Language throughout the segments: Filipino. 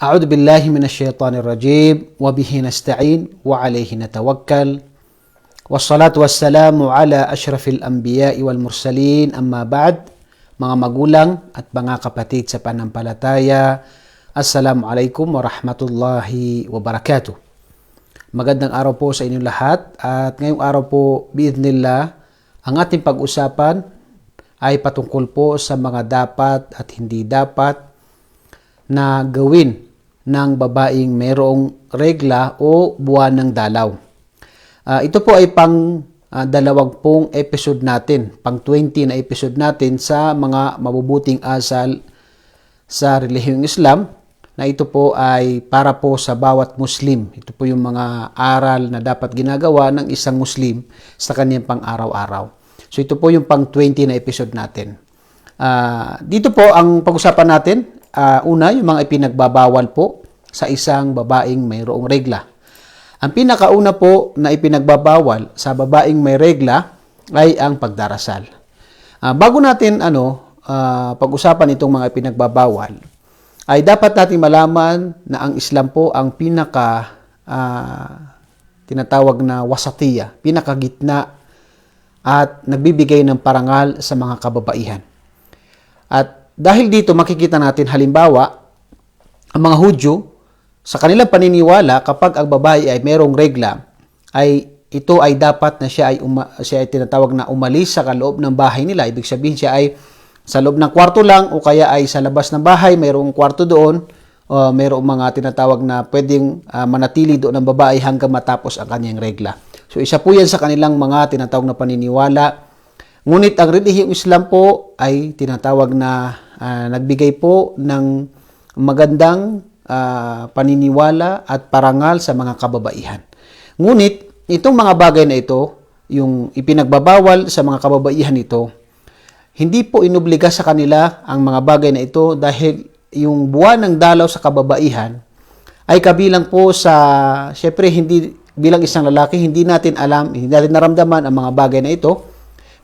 أعوذ بالله من الشيطان الرجيم وبه نستعين وعليه نتوكل والصلاة والسلام على أشرف الأنبياء والمرسلين أما بعد. Mga magulang at mga kapatid sa panampalataya, Assalamualaikum warahmatullahi wabarakatuh. Magandang araw po sa inyong lahat at ngayong araw po biidhnillah ang ating pag-usapan ay patungkol po sa mga dapat at hindi dapat na gawin ng babaeng mayroong regla o buwan ng dalaw. Ito po ay pang dalawang pong episode natin, pang 20 na episode natin sa mga mabubuting asal sa relihiyong Islam, na ito po ay para po sa bawat Muslim. Ito po yung mga aral na dapat ginagawa ng isang Muslim sa kanyang pang-araw-araw. So ito po yung pang 20 na episode natin. Dito po ang pag-usapan natin, una yung mga ipinagbabawal po sa isang babaeng mayroong regla. Ang pinakauna po na ipinagbabawal sa babaeng may regla ay ang pagdarasal. Bago natin pag-usapan itong mga ipinagbabawal, ay dapat natin malaman na ang Islam po ang tinatawag na wasatiya, pinakagitna at nagbibigay ng parangal sa mga kababaihan. At dahil dito makikita natin halimbawa, ang mga Hudyo, sa kanilang paniniwala, kapag ang babae ay mayroong regla, ay ito ay dapat na siya ay tinatawag na umalis sa kaloob ng bahay nila. Ibig sabihin siya ay sa loob ng kwarto lang o kaya ay sa labas ng bahay, mayroong kwarto doon, mayroong mga tinatawag na pwedeng manatili doon ng babae hanggang matapos ang kanyang regla. So isa po yan sa kanilang mga tinatawag na paniniwala. Ngunit ang relihiyong Islam po ay tinatawag na nagbigay po ng magandang paniniwala at parangal sa mga kababaihan. Ngunit itong mga bagay na ito, yung ipinagbabawal sa mga kababaihan ito, hindi po inobliga sa kanila ang mga bagay na ito dahil yung buwan ng dalaw sa kababaihan ay kabilang po sa, syempre hindi bilang isang lalaki, hindi natin alam, hindi natin naramdaman ang mga bagay na ito,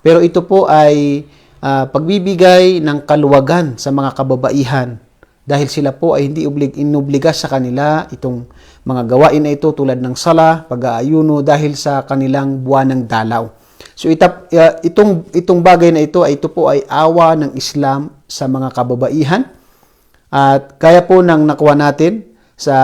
pero ito po ay pagbibigay ng kaluwagan sa mga kababaihan dahil sila po ay hindi inobliga sa kanila itong mga gawain na ito tulad ng sala, pag-aayuno dahil sa kanilang buwan ng dalaw. So itong bagay na ito po ay awa ng Islam sa mga kababaihan. At kaya po nang nakuha natin sa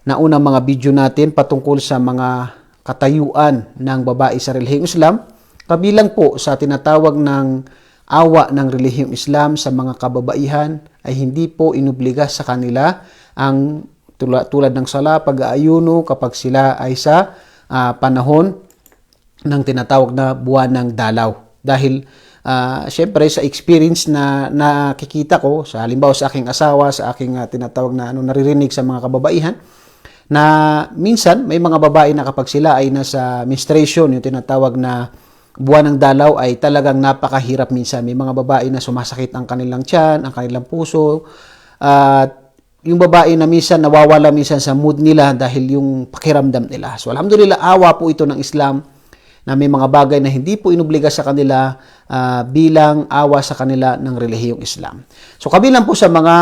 naunang mga video natin patungkol sa mga katayuan ng babae sa relihiyong Islam, kabilang po sa tinatawag ng awa ng relihiyong Islam sa mga kababaihan ay hindi po inobliga sa kanila ang tulad ng sala, pag-aayuno kapag sila ay sa panahon ng tinatawag na buwan ng dalaw. Dahil syempre sa experience na nakikita ko, sa halimbawa sa aking asawa, sa aking tinatawag na naririnig sa mga kababaihan, na minsan may mga babae na kapag sila ay nasa menstruation, yung tinatawag na buwan ng dalaw, ay talagang napakahirap minsan. May mga babae na sumasakit ang kanilang tiyan, ang kanilang puso, at yung babae na minsan nawawala minsan sa mood nila dahil yung pakiramdam nila. So alhamdulillah, awa po ito ng Islam na may mga bagay na hindi po inobliga sa kanila bilang awa sa kanila ng relihiyong Islam. So kabilang po sa mga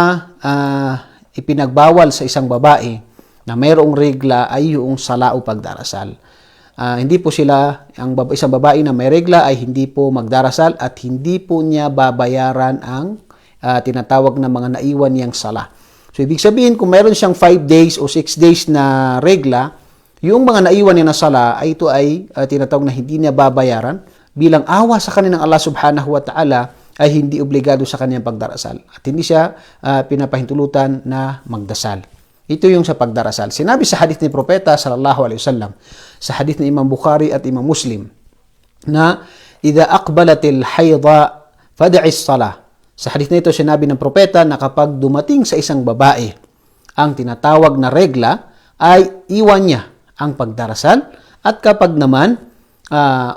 ipinagbawal sa isang babae na mayroong regla ay yung sala o pagdarasal. Hindi po isang babae na may regla ay hindi po magdarasal at hindi po niya babayaran ang tinatawag na mga naiwan niyang sala. So ibig sabihin, kung mayroon siyang 5 days o 6 days na regla, yung mga naiwan niya na sala ay ito ay tinatawag na hindi niya babayaran bilang awa sa kanya ng Allah subhanahu wa ta'ala, ay hindi obligado sa kanyang pagdarasal at hindi siya pinapahintulutan na magdasal. Ito yung sa pagdarasal. Sinabi sa hadith ni Propeta sallallahu alaihi wasallam, sa hadith ni Imam Bukhari at Imam Muslim, na idha aqbalatil haydha fad'is salah. Sa hadith na ito sinabi ng Propeta na kapag dumating sa isang babae ang tinatawag na regla, ay iwan niya ang pagdarasal, at kapag naman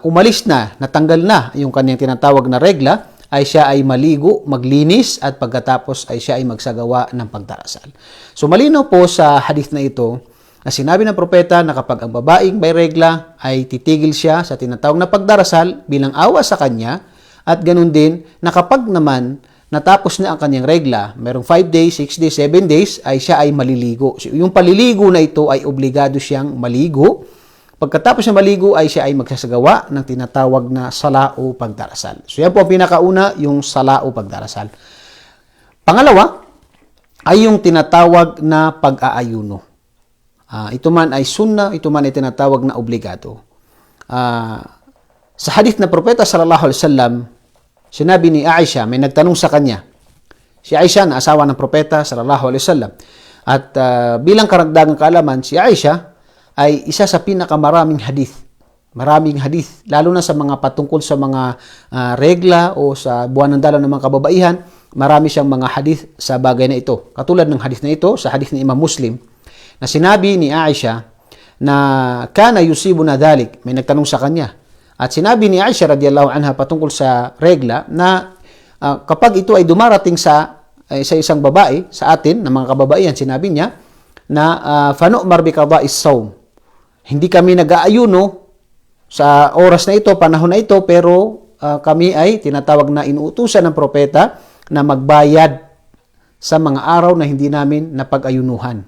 umalis na, natanggal na yung kanyang tinatawag na regla, ay siya ay maligo, maglinis, at pagkatapos ay siya ay magsagawa ng pagdarasal. So malinaw po sa hadith na ito na sinabi ng propeta na kapag ang babaeng may regla ay titigil siya sa tinatawag na pagdarasal bilang awa sa kanya, at ganun din na kapag naman natapos na ang kanyang regla, merong 5 days, 6 days, 7 days, ay siya ay maliligo. So, yung paliligo na ito ay obligado siyang maligo. Pagkatapos na maligo ay siya ay magsasagawa ng tinatawag na sala o pagdarasal. So yan po ang pinakauna, yung sala o pagdarasal. Pangalawa ay yung tinatawag na pag-aayuno. Ito man ay sunna, ito man ay tinatawag na obligado. Sa hadith na propeta sallallahu alaihi wasallam, sinabi ni Aisha, may nagtanong sa kanya. Si Aisha na asawa ng propeta sallallahu alaihi wasallam. At bilang karagdagang kaalaman, si Aisha ay isa sa pinakamaraming hadith. Maraming hadith, lalo na sa mga patungkol sa mga regla o sa buwan ng dalaw ng mga kababaihan, marami siyang mga hadith sa bagay na ito. Katulad ng hadith na ito, sa hadith ni Imam Muslim, na sinabi ni Aisha na kana yusibuna dhalik, may nagtanong sa kanya. At sinabi ni Aisha radhiyallahu anha patungkol sa regla na kapag ito ay dumarating sa isang babae, sa atin, ng mga kababaihan, sinabi niya na fanu'mar bi qada'is sawm. Hindi kami nag-aayuno sa oras na ito, panahon na ito, pero kami ay tinatawag na inuutusan ng propeta na magbayad sa mga araw na hindi namin napag-ayunuhan.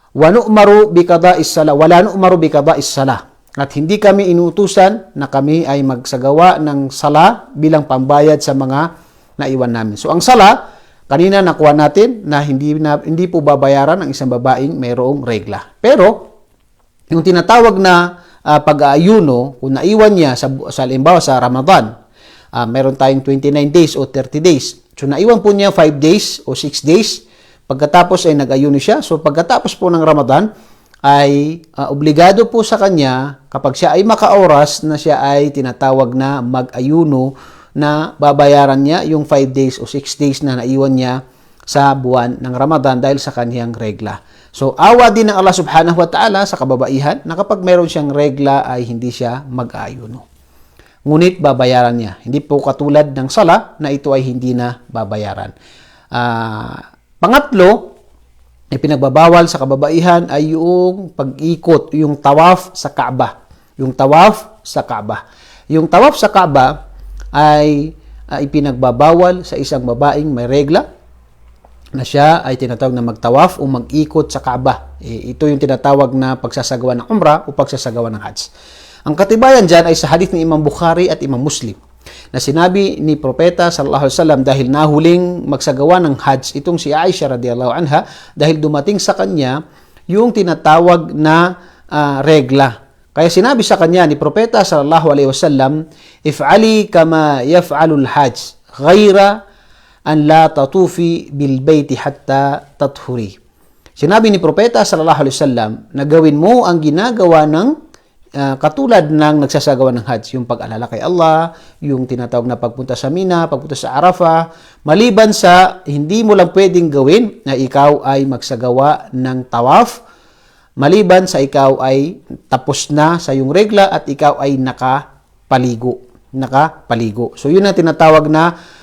Wa nu'maru bi qada'is sala, wala nu'maru bi qada'is sala. At hindi kami inuutusan na kami ay magsagawa ng sala bilang pambayad sa mga naiwan namin. So ang sala, kanina nakuha natin na hindi po babayaran ang isang babaeng mayroong regla. Pero yung tinatawag na pag-aayuno, kung naiwan niya sa halimbawa sa Ramadan, meron tayong 29 days o 30 days. So naiwan po niya 5 days o 6 days. Pagkatapos ay nag-ayuno siya. So pagkatapos po ng Ramadan, ay obligado po sa kanya kapag siya ay makaoras na siya ay tinatawag na mag-ayuno na babayaran niya yung 5 days o 6 days na naiwan niya sa buwan ng Ramadan dahil sa kanyang regla. So awa din ng Allah subhanahu wa ta'ala sa kababaihan na kapag meron siyang regla ay hindi siya mag-ayuno. Ngunit babayaran niya. Hindi po katulad ng sala na ito ay hindi na babayaran. Pangatlo, ay pinagbabawal sa kababaihan ay yung pag-ikot, yung tawaf sa Kaaba. Yung tawaf sa Kaaba. Yung tawaf sa Kaaba ay ipinagbabawal sa isang babaeng may regla na siya ay tinatawag na magtawaf o mag-ikot sa Kaaba. Ito yung tinatawag na pagsasagawa ng umrah o pagsasagawa ng hajj. Ang katibayan dyan ay sa hadith ni Imam Bukhari at Imam Muslim na sinabi ni Propeta sallallahu alaihi wasallam dahil nahuling magsagawa ng hajj itong si Aisha radhiyallahu anha dahil dumating sa kanya yung tinatawag na regla. Kaya sinabi sa kanya ni Propeta sallallahu alaihi wasallam, if'ali kama yaf'alul hajj ghaira an la tatufi bil baiti hatta tathuri. Sinabi ni Propeta sallallahu alaihi wasallam na gawin mo ang ginagawa ng katulad ng nagsasagawa ng hajj, yung pag-alala kay Allah, yung tinatawag na pagpunta sa Mina, pagpunta sa Arafah, maliban sa hindi mo lang pwedeng gawin na ikaw ay magsagawa ng tawaf, maliban sa ikaw ay tapos na sa iyong regla at ikaw ay nakapaligo. So yun ang tinatawag na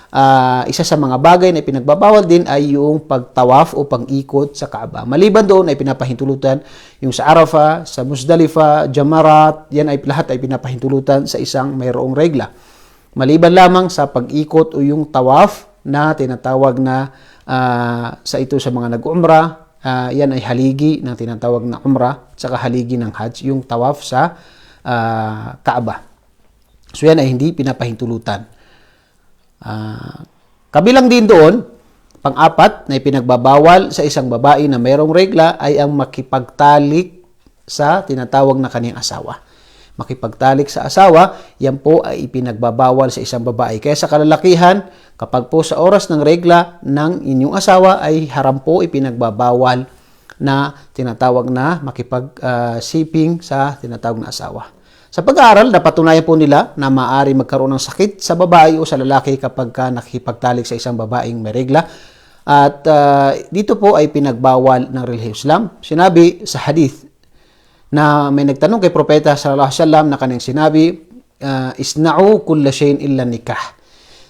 isa sa mga bagay na pinagbabawal din ay yung pagtawaf o pag-ikot sa Kaaba. Maliban doon ay pinapahintulutan yung sa Arafah, sa Muzdalifah, Jamarat, yan ay lahat ay pinapahintulutan sa isang mayroong regla. Maliban lamang sa pag-ikot o yung tawaf na tinatawag na sa mga nag-umrah, yan ay haligi na tinatawag na umrah at saka haligi ng hajj, yung tawaf sa Kaaba. So yan ay hindi pinapahintulutan. Kabilang din doon, pang-apat na ipinagbabawal sa isang babae na mayroong regla ay ang makipagtalik sa tinatawag na kaniyang asawa. Makipagtalik sa asawa, yan po ay ipinagbabawal sa isang babae. Kaya sa kalalakihan, kapag po sa oras ng regla ng inyong asawa ay haram po ipinagbabawal na tinatawag na makipag-shipping sa tinatawag na asawa. Sa pag-aaral, napatunayan po nila na maaari magkaroon ng sakit sa babae o sa lalaki kapag nakikipagtalik sa isang babaeng may regla. At dito po ay pinagbawal ng relihiyon Islam. Sinabi sa hadith na may nagtanong kay Propeta sallallahu alaihi wasallam na kanyang sinabi, isna'u kulla shay'in illa nikah.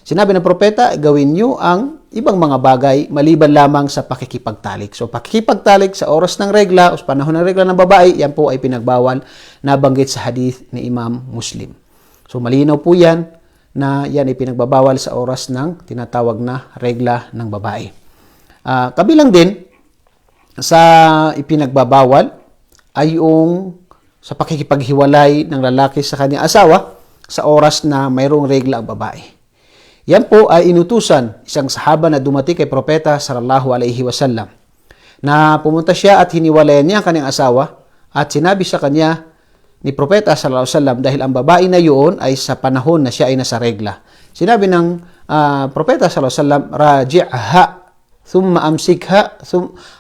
Sinabi ng Propeta, gawin niyo ang ibang mga bagay maliban lamang sa pakikipagtalik. So pakikipagtalik sa oras ng regla o sa panahon ng regla ng babae, yan po ay pinagbawal na banggit sa hadith ni Imam Muslim. So malinaw po yan na yan ay pinagbabawal sa oras ng tinatawag na regla ng babae. Kabilang din sa ipinagbabawal ay yung sa pakikipaghiwalay ng lalaki sa kanyang asawa sa oras na mayroong regla ang babae. Yan po ay inutusan isang sahaba na dumating kay Propeta sallallahu alaihi wasallam na pumunta siya at hiniwalayan niya ang kanyang asawa at sinabi sa kanya ni Propeta sallallahu alaihi wasallam dahil ang babae na yun ay sa panahon na siya ay nasa regla. Sinabi ng Propeta sallallahu alaihi wasallam, raji'ha thumma amsikha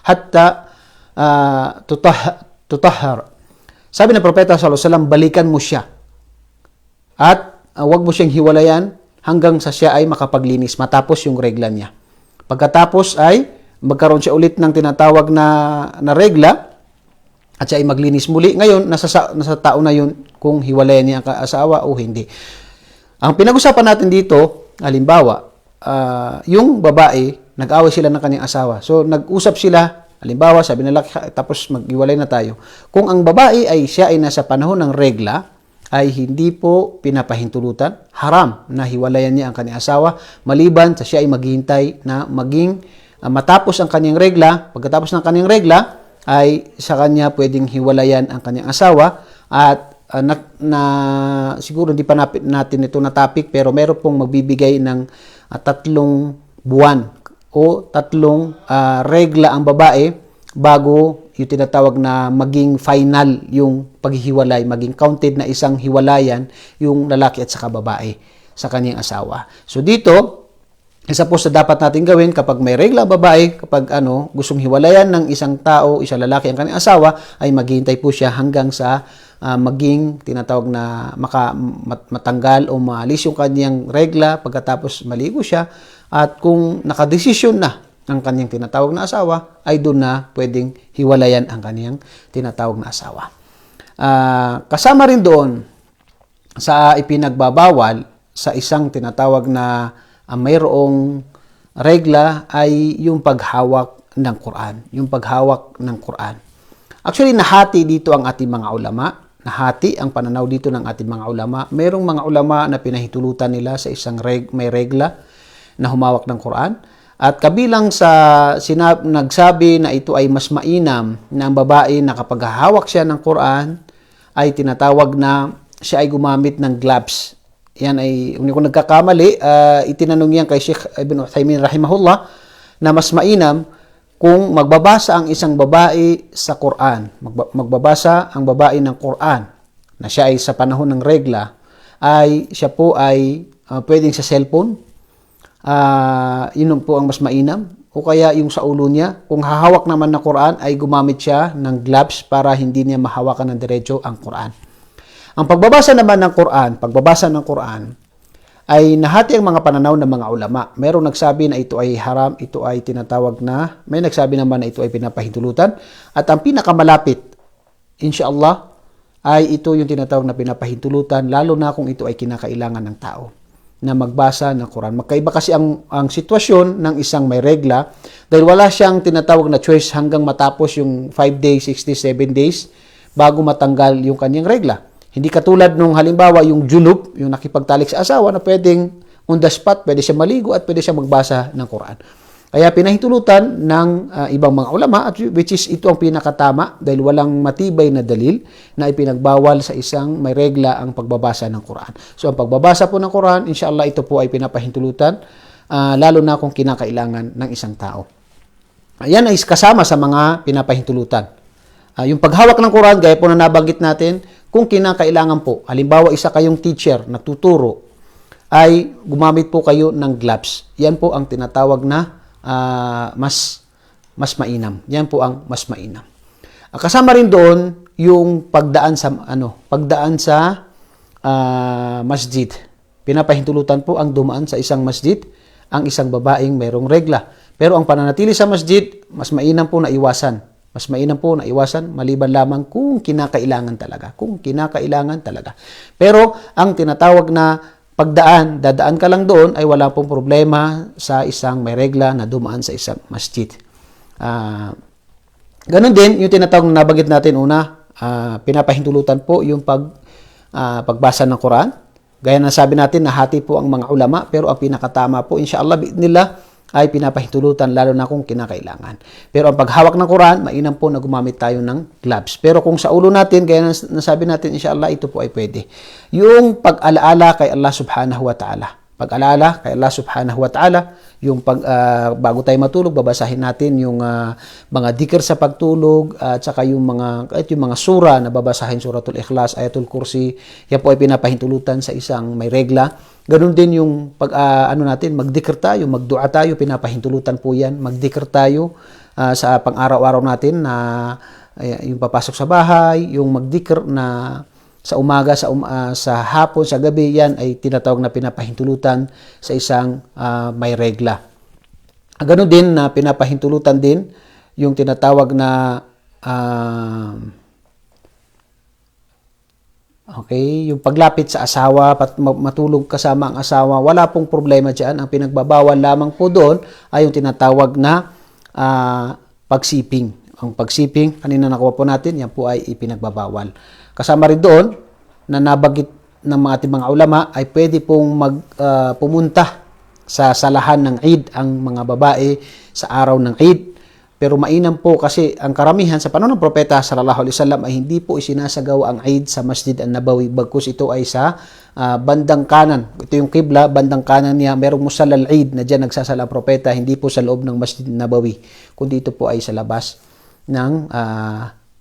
hatta tutahhar. Sabi ng Propeta sallallahu alaihi wasallam, balikan mo siya at huwag mo siyang hiwalayan hanggang sa siya ay makapaglinis matapos yung regla niya. Pagkatapos ay magkaroon siya ulit ng tinatawag na regla at siya ay maglinis muli. Ngayon, nasa tao na yun kung hiwalayan niya ang asawa o hindi. Ang pinag-usapan natin dito, halimbawa, yung babae, nag-away sila ng kanyang asawa. So, nag-usap sila, halimbawa, sabi ng lalaki, tapos mag-hiwalay na tayo. Kung ang babae ay siya ay nasa panahon ng regla, ay hindi po pinapahintulutan, haram na hiwalayan niya ang kanyang asawa, maliban sa siya ay maghihintay na maging matapos ang kanyang regla. Pagkatapos ng kanyang regla, ay sa kanya pwedeng hiwalayan ang kanyang asawa at siguro hindi pa natin ito na topic pero meron pong magbibigay ng 3 buwan o 3 regla ang babae bago yung tinatawag na maging final yung paghihiwalay, maging counted na isang hiwalayan yung lalaki at saka babae sa kanyang asawa. So dito, isa po sa dapat natin gawin kapag may regla ang babae, kapag gustong hiwalayan ng isang tao, isang lalaki ang kanyang asawa, ay maghihintay po siya hanggang sa maging tinatawag na matanggal o maalis yung kanyang regla, pagkatapos maligo siya, at kung nakadesisyon na ang kanyang tinatawag na asawa, ay doon na pwedeng hiwalayan ang kanyang tinatawag na asawa. Kasama rin doon sa ipinagbabawal sa isang tinatawag na mayroong regla ay yung paghawak ng Quran. Yung paghawak ng Quran. Actually, nahati dito ang ating mga ulama. Nahati ang pananaw dito ng ating mga ulama. Mayroong mga ulama na pinahintulutan nila sa isang may regla na humawak ng Quran. At kabilang sa nagsabi na ito ay mas mainam na ang babae na kapag hawak siya ng Quran ay tinatawag na siya ay gumamit ng gloves. Yan ay, kung nagkakamali, itinanong yan kay Sheikh Ibn Uthaymin rahimahullah na mas mainam kung magbabasa ang isang babae sa Quran, magbabasa ang babae ng Quran na siya ay sa panahon ng regla, ay siya po ay pwedeng sa cellphone, yun po ang mas mainam, o kaya yung sa ulo niya. Kung hahawak naman ng Quran, ay gumamit siya ng gloves para hindi niya mahawakan ng diretso ang Quran. Ang pagbabasa naman ng Quran, ay nahati ang mga pananaw ng mga ulama. Merong nagsabi na ito ay haram, ito ay tinatawag na, may nagsabi naman na ito ay pinapahintulutan. At ang pinakamalapit, inshallah, ay ito yung tinatawag na pinapahintulutan, lalo na kung ito ay kinakailangan ng tao na magbasa ng Quran. Magkaiba kasi ang sitwasyon ng isang may regla dahil wala siyang tinatawag na choice hanggang matapos yung 5 days, 6 days, 7 days bago matanggal yung kanyang regla. Hindi katulad nung halimbawa yung junub, yung nakipagtalik sa asawa na pwedeng on the spot, pwede siya maligo at pwede siya magbasa ng Quran. Kaya pinahintulutan ng ibang mga ulama, at which is ito ang pinakatama dahil walang matibay na dalil na ipinagbawal sa isang may regla ang pagbabasa ng Quran. So ang pagbabasa po ng Quran, inshallah ito po ay pinapahintulutan, lalo na kung kinakailangan ng isang tao. Ayan ay kasama sa mga pinapahintulutan. Yung paghawak ng Quran, gaya po na nabanggit natin, kung kinakailangan po, halimbawa isa kayong teacher, nagtuturo, ay gumamit po kayo ng gloves. Yan po ang tinatawag na mas mainam. Yan po ang mas mainam. Kasama rin doon yung pagdaan sa masjid. Pinapahintulutan po ang dumaan sa isang masjid ang isang babaeng mayroong regla. Pero ang pananatili sa masjid, mas mainam po na iwasan. Mas mainam po na iwasan maliban lamang kung kinakailangan talaga. Pero ang tinatawag na dadaan ka lang doon ay wala pong problema sa isang may regla na dumaan sa isang masjid. Ganon din yung tinatawag na nabanggit natin una, pinapahintulutan po yung pagbasa ng Quran. Gaya na sabi natin, nahati po ang mga ulama, pero ang pinakatama po, inshallah, nila ay pinapahintulutan lalo na kung kinakailangan. Pero ang paghawak ng Quran, mainam po na gumamit tayo ng gloves. Pero kung sa ulo natin, gaya na nasabi natin, inshallah, ito po ay pwede. Yung pag-alaala kay Allah subhanahu wa ta'ala. Pag-alaala kay Allah subhanahu wa ta'ala, yung bago tayo matulog, babasahin natin yung mga dhikr sa pagtulog, at saka yung mga sura na babasahin, Suratul Ikhlas, Ayatul Kursi, yan po ay pinapahintulutan sa isang may regla. Ganun din yung magdikr tayo, magdua tayo, pinapahintulutan po yan. Magdikr tayo sa pang-araw-araw natin na yung papasok sa bahay, yung magdikr na sa umaga, sa hapon, sa gabi, yan ay tinatawag na pinapahintulutan sa isang may regla. Ganun din na pinapahintulutan din yung tinatawag na yung paglapit sa asawa, matulog kasama ang asawa, wala pong problema dyan. Ang pinagbabawal lamang po doon ay yung tinatawag na pagsiping. Ang pagsiping, kanina nakuha po natin, yan po ay ipinagbabawal. Kasama rin doon, na nabanggit ng mga ating mga ulama, ay pwede pong pumunta sa salahan ng Eid ang mga babae sa araw ng Eid. Pero mainam po kasi ang karamihan sa panahon ng propeta sallallahu alaihi wasallam ay hindi po isinasagawa ang Eid sa Masjid an-Nabawi, bagkus ito ay sa bandang kanan. Ito yung qibla, bandang kanan niya, merong musalla al-Eid na diyan nagsasala ang propeta, hindi po sa loob ng Masjid an-Nabawi, kundi ito po ay sa labas ng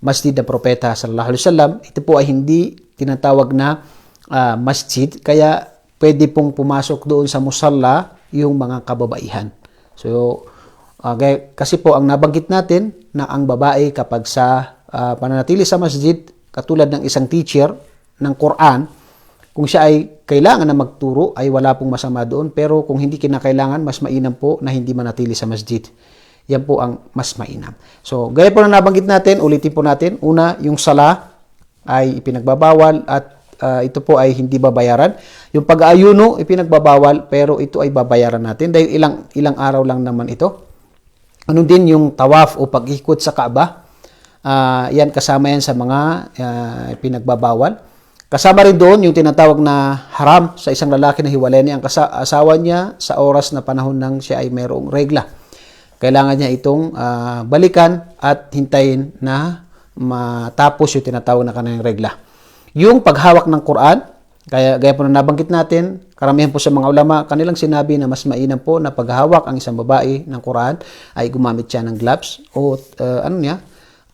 Masjid ng propeta sallallahu alaihi wasallam. Ito po ay hindi tinatawag na masjid, kaya pwede pong pumasok doon sa musalla yung mga kababaihan. So kasi po ang nabanggit natin na ang babae kapag sa pananatili sa masjid, katulad ng isang teacher ng Quran, kung siya ay kailangan na magturo ay wala pong masama doon, pero kung hindi kinakailangan, mas mainam po na hindi manatili sa masjid. Yan po ang mas mainam. So gaya po na nabanggit natin, ulitin po natin. Una, yung sala ay ipinagbabawal at ito po ay hindi babayaran. Yung pag-aayuno ipinagbabawal, pero ito ay babayaran natin dahil ilang araw lang naman ito. Ano din yung tawaf o pag-ikot sa Kaaba, yan kasama yan sa mga pinagbabawal. Kasama rin doon yung tinatawag na haram sa isang lalaki na hiwalay niya ang asawa niya sa oras na panahon nang siya ay mayroong regla. Kailangan niya itong balikan at hintayin na matapos yung tinatawag na kanilang regla. Yung paghawak ng Quran, gaya po na nabanggit natin, karamihan po sa mga ulama, kanilang sinabi na mas mainam po na paghawak ang isang babae ng Quran ay gumamit siya ng gloves o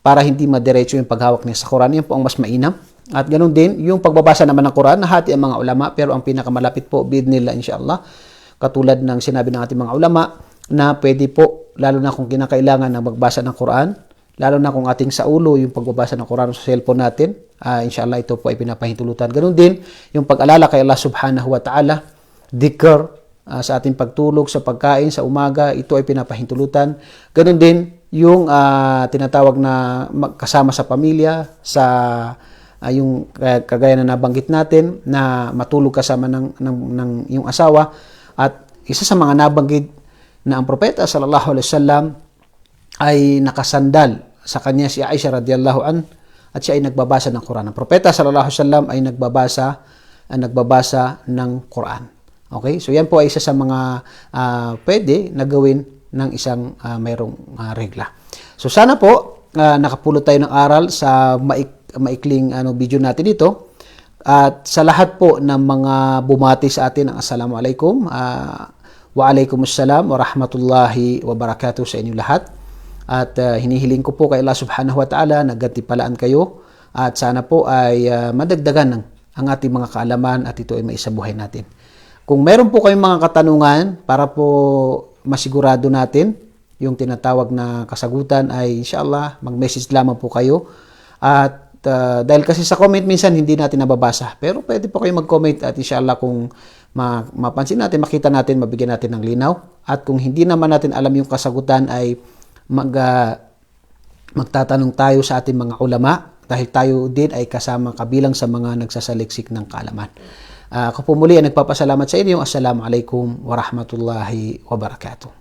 para hindi madiretso yung paghawak niya sa Quran. Yan po ang mas mainam. At ganoon din, yung pagbabasa naman ng Quran, nahati ang mga ulama, pero ang pinakamalapit po, bidnillah inshallah, katulad ng sinabi ng ating mga ulama, na pwede po, lalo na kung kinakailangan na magbasa ng Quran, lalo na kung ating sa ulo yung pagbabasa ng Quran sa cellphone natin, inshallah ito po ay pinapahintulutan. Ganun din yung pag-alala kay Allah subhanahu wa ta'ala, dhikr sa ating pagtulog, sa pagkain, sa umaga, ito ay pinapahintulutan. Ganun din yung tinatawag na kasama sa pamilya, sa yung kagaya na nabanggit natin na matulog kasama ng yung asawa. At isa sa mga nabanggit na ang propeta sallallahu alaihi wasallam ay nakasandal sa kanya si Aisha radhiyallahu an at siya ay nagbabasa ng Quran. Ang propeta sallallahu alaihi wasallam ay nagbabasa ng Quran. Okay? So yan po ay isa sa mga pwede na gawin ng isang mayroong regla. So sana po nakapulot tayo ng aral sa maikling video natin ito. At sa lahat po ng mga bumati sa atin, assalamualaikum, waalaikumsalam wa rahmatullahi wa barakatuh sa inyo lahat. At hinihiling ko po kay Allah subhanahu wa ta'ala na gantipalaan kayo at sana po ay madagdagan ang ating mga kaalaman at ito ay maisabuhay natin. Kung meron po kayong mga katanungan para po masigurado natin yung tinatawag na kasagutan ay inshallah mag-message lamang po kayo. At dahil kasi sa comment minsan hindi natin nababasa, pero pwede po kayo mag-comment at inshallah kung mapansin natin, makita natin, mabigyan natin ng linaw. At kung hindi naman natin alam yung kasagutan ay magtatanong tayo sa ating mga ulama dahil tayo din ay kasama kabilang sa mga nagsasaliksik ng kaalaman. Ako po muli ay nagpapasalamat sa inyo. Assalamualaikum warahmatullahi wabarakatuh.